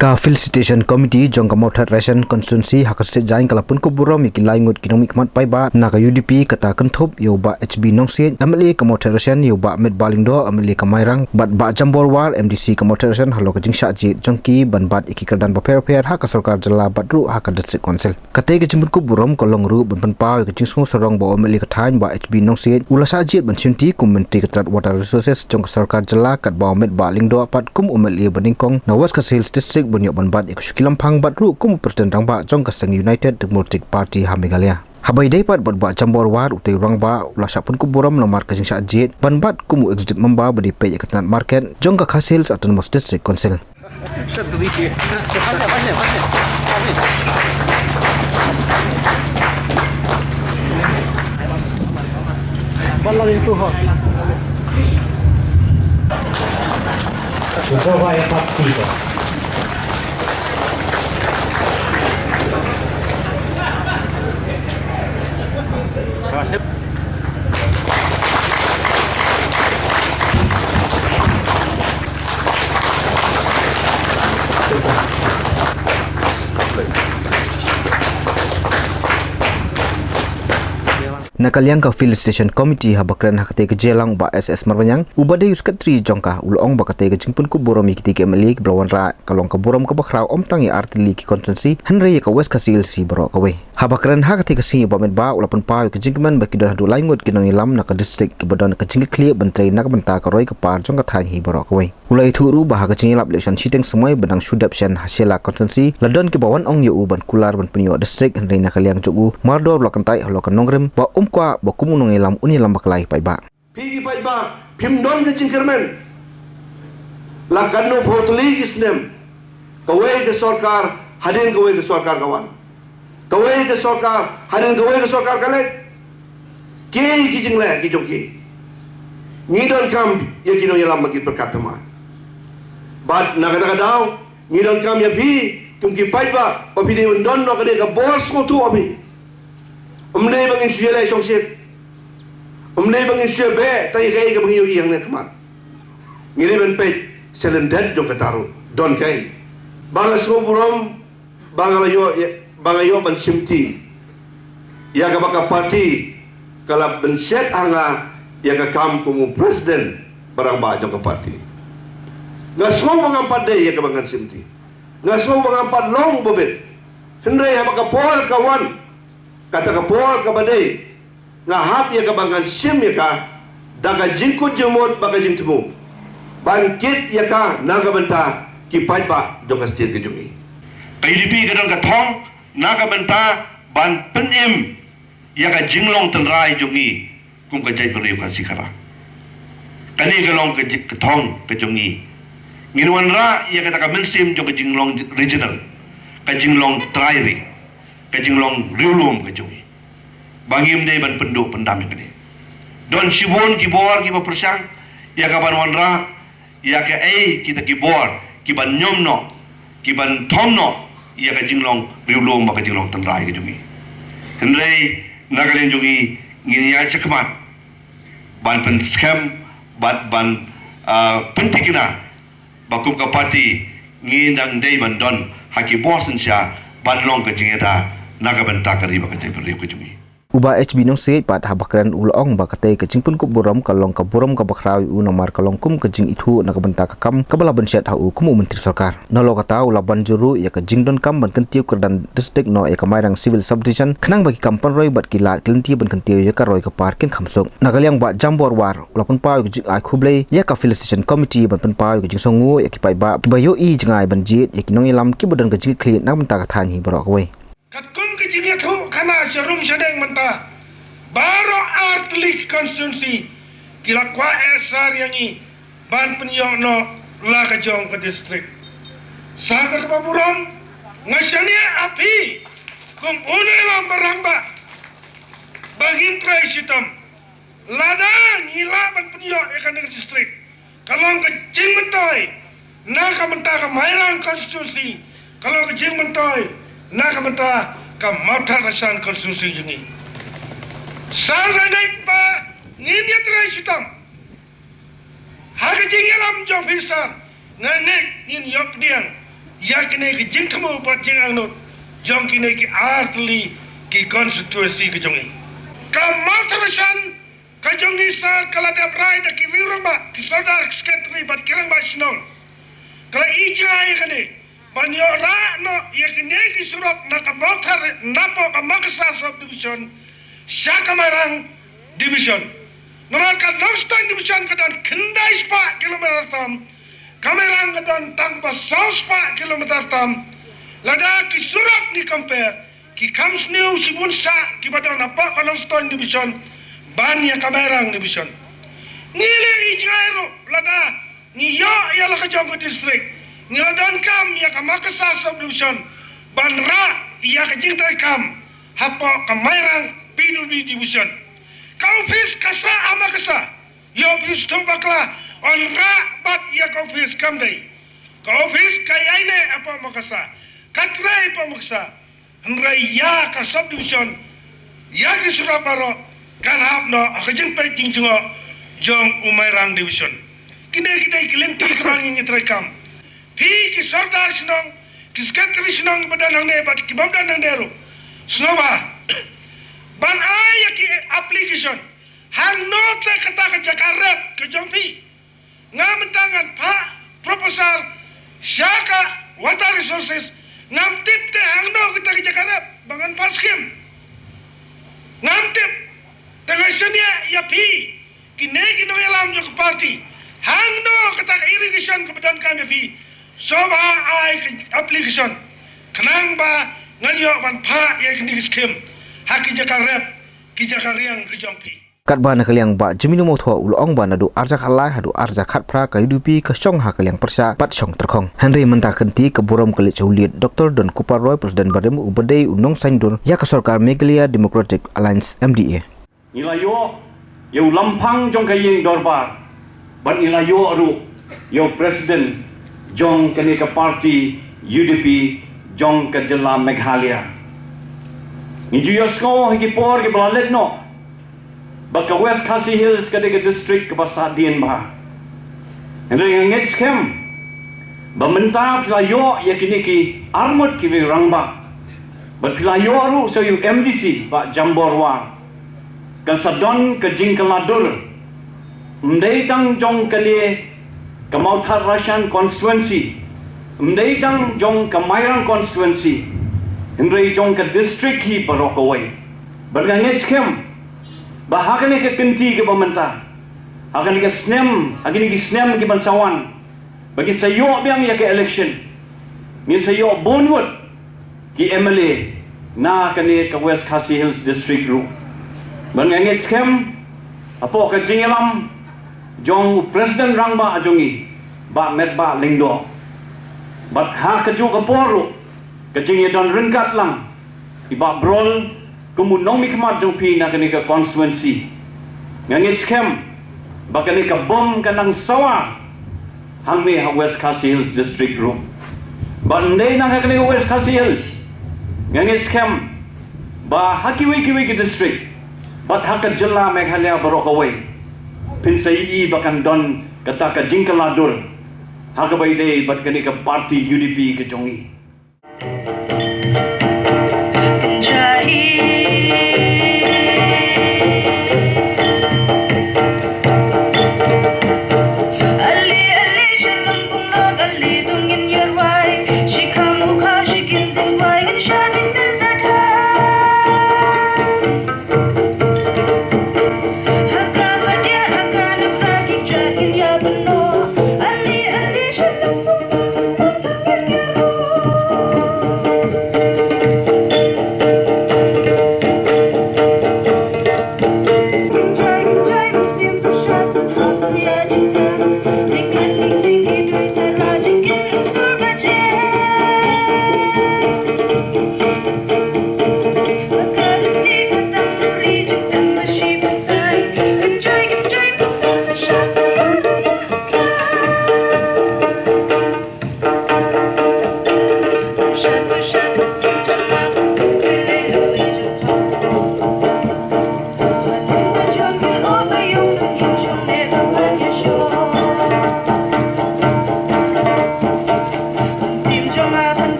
Ka Felicitation Committee jong ka Mawthadraisan constituency hakastet jain kalapun ko Burom ikin laingut kinong mikmat paiba na ka UDP kata kenthop yo ba HB nongsit amli ka Mawthadraisan yo ba Metbah lingdo amli ka Mairang bat ba jambor war MDC ka Mawthadraisan halo ka jingsha jit jongki ban bat iki kerdan ba per ha ka sarkar jala batru ha ka district council kate ka jimbut ko Burom ko longru ban pan pa ka jingsung sarong ba amli ka thain ba HB nongsit ulasa jit ban chinti kum menteri ka water resources jong ka sarkar jala kat ba Metbah lingdo pat kum amli baningkong na was ka sales district bunyo banbat ikuskilam phang batru kum president rangba jong kasang United Democratic Party ha Meghalaya habai daipat batba jambor war utai rangba ulasa pun ku Burom nomar kasing sajit banbat kum exit memba badi pe yakatan market jong ka khasil autonomous district council balang itu ha coba ya pasti Nakaliang ka Felicitation Committee habakran hakate ke jelang ba SS marbanyang ubade yuskat tri jongka ulong bakate ke jingpun ku Burom ikiti ke melik blawan ra kalong ka Burom ka bakrau omtang ya artili ki constituency henry ka west kasil si baro ka we habakran hakate ke si ba Metbah ulapun pa ke jingman baki dah du laingut kinong ilam na ka district ke badan ka jingki clear bentrei nak benta ka roi ka par jong ka thang hi baro ka we ulai thuru bah ka jingilap election siteng semai benang sudapsian hasila constituency ladon ke bawan ong yu ban kular ban penyo district henry nakaliang jogu mardor blokantai halo ka nongrem ba kwa bakumu nongelam unilam baklai paiba pigi paiba pimdon ke jingkermen lakanu photli isnem kawai ke sarkar hadin kawai ke sarkar kawan kawai ke sarkar hadin kawai ke sarkar kale ke ki jingle ki joki ni don kam ye kino yelam bagi perkataman bad nagada daw ni don kam ye bi tumki paiba papide don no kade ka bos ko tu abi umne bangin syele songsit umne bangin syebe tay kay ka bangin yang ne khamat ngire ben pe selendet jong kataru don kay banga so Burom banga yo ban simti ya ka baka parti kala ben set anga ya ka kam kumu president barang ba jong ka parti ngaso banga pade ya ka banga simti ngaso banga pad long bobet sendrai ha baka pol kawan kata ka pol ka badai nga hap ya ka bangan sim ya ka daga jingkut jemot baga jingtemu bangkit ya ka naga benta ki paiba dong stil ke jungi KDP ka dong ka thong naga benta ban penem ya ka jinglong tenrai jungi kum ka jai beriu ka sikara kani ka long ka thong ka jungi nginuan ra ya ka mensim jong ka jinglong regional ka jinglong trairi kajinglong riulum kajungi bangim dei ban penduk pendam ini don sibon kibor ki persang ya ka ban wanra ya ka kita kibor ki ban nyomno ki ban thomno ya ka jinglong riulum ka jinglong tendrai kajungi hendrei nagalen jungi ngini ya cekmat ban pen scam ban pentikina bakum ka parti ngindang dei ban don haki bosen sya ban long ka jingeta naga benta kari bakate beri ku jumi uba HB nongsit pat habakran ulong bakate ke jingpun ku Burom kalong ka Burom ka bakrawi u nomar kalong kum ke jing itu naga benta ka kam kabala benset ha u kumu menteri sarkar nolo kata ulaban juru ya ka jingdon kam ban kentiu kerdan district no ya ka Mairang civil subdivision khnang bagi kampan roi bat kilat kelenti ban kentiu ya ka roi ka parkin khamsuk nagaliang ba jambor war ulapun pa jing ai khublei ya ka Felicitation Committee ban pan pa jing songu ya ki pai ba bayo i jingai ban jit ya ki nong ilam ki bodan ka jing clean nak benta ka than hi borok we katkun ke jingya thu khana serum sedeng menta baro atlik constituency kila kwa esar yangi ban penyo no la ka jong ke district saga ka Burom ngasani api kum une lam barangba bagin trai sitam ladang ila ban penyo ekan ke district kalong ke jing mentoy na ka menta ka Mairang constituency kalong ke jing mentoy nak benta ka Mawthadraisan konstitusi ini. Sarga naik pa ninya trai sitam. Haga jingalam jong pisar nganek nin yok diang ya kini ke jingkamu buat jingang not jong kini ke artli ki konstitusi ke jongi ka Mawthadraisan ka jongi sar kala da brai da ki wiramba ki sodar sketri bat kirang ba snol kala ijai kani banyo ra no ya kini ki surok na ka Mawthar napo ka makasa subdivision Shakamarang division naman ka Northern division ka dan kendai spa kilometer tam Kamerang ka dan tangpa South spa kilometer tam lada ki surat ni compare ki comes new sibun sa ki badang napa ka Northern division banya Kamerang division nile ijairo lada ni yo ya la ka Jongko district ni ladan kam ya ka Makasa subdivision banra ya ka jingtai kam hapo Kamerang PWD division kau fis kasa ama kasa yo fis tumbakla on ra bat ya kau fis kamdai kau fis kayaine apa makasa katrai apa makasa henrai ya ka subdivision ya ki surabaro kan hapno akajing pe jingjungo jong Umairang division kine kidai kilinti krang ngi trekam pi ki sardar sinong ki sekretari sinong badan ne bat ki bamdan nero snova ban aya ki application hang note kata ke Jakarta ke Jompi ngam tangan pak proposal syaka water resources ngam tip te hang no kita ke Jakarta bangan paskim ngam tip dengan senia ya pi kini kino alam jo ke party hang no kata irrigation ke badan kami pi soba ai ke application kenang ba nganyo ban pak ya kini skim haki Jakarta ki Jakariang ke Jompi kat ba na kaliang ba jeminu mo thwa ulong ba na du arja khalai hadu arja khat pra ka UDP ka chong ha kaliang persa pat chong terkhong Henry menta kenti ke Burom kali chuliat Dr Don Kuparoy Presiden Badem ubadai unong saindur ya ka sarkar Meghalaya Democratic Alliance MDA ilayo yo lampang jong kayeng dorbar ban ilayo aru yo Presiden jong kene ka party UDP jong ka jilla Meghalaya ni juyosko higi por ke blalet no baka West Khasi Hills kadega district ke Basadian bah hendai ngets kem bamenta pilayo yakini ki armut ki rangba but pilayo aru so you MDC ba Jamborwa kan sadon ke jingkaladur mdei tang jong kali ke Mawthadraisan constituency mdei tang jong ke Mairang constituency hendai jong ke district hi barokawai berganget kem bahagani ke kenti ke pemerintah agani ke snem ke bansawan bagi sayo biang ya ke election ngin sayo bonwood ki MLA na kani ke West Khasi Hills district ru bangangit scam apo ke jingelam jong president rangba ajongi ba Metbah lingdo bat ha ke ju ke poru ke jinge don ringkat lang iba Brol kumunong mikmat jong pi na kani ka constituency ngangit scam bakani ka bom kanang sawa hangme ha West Khasi Hills district room bandai na kani West Khasi Hills ngangit scam ba hakiwi district bat haka jilla Meghalaya barokawai pinsai bakan don kata ka jingkaladur haka baidai bat kani ka party UDP ke jongi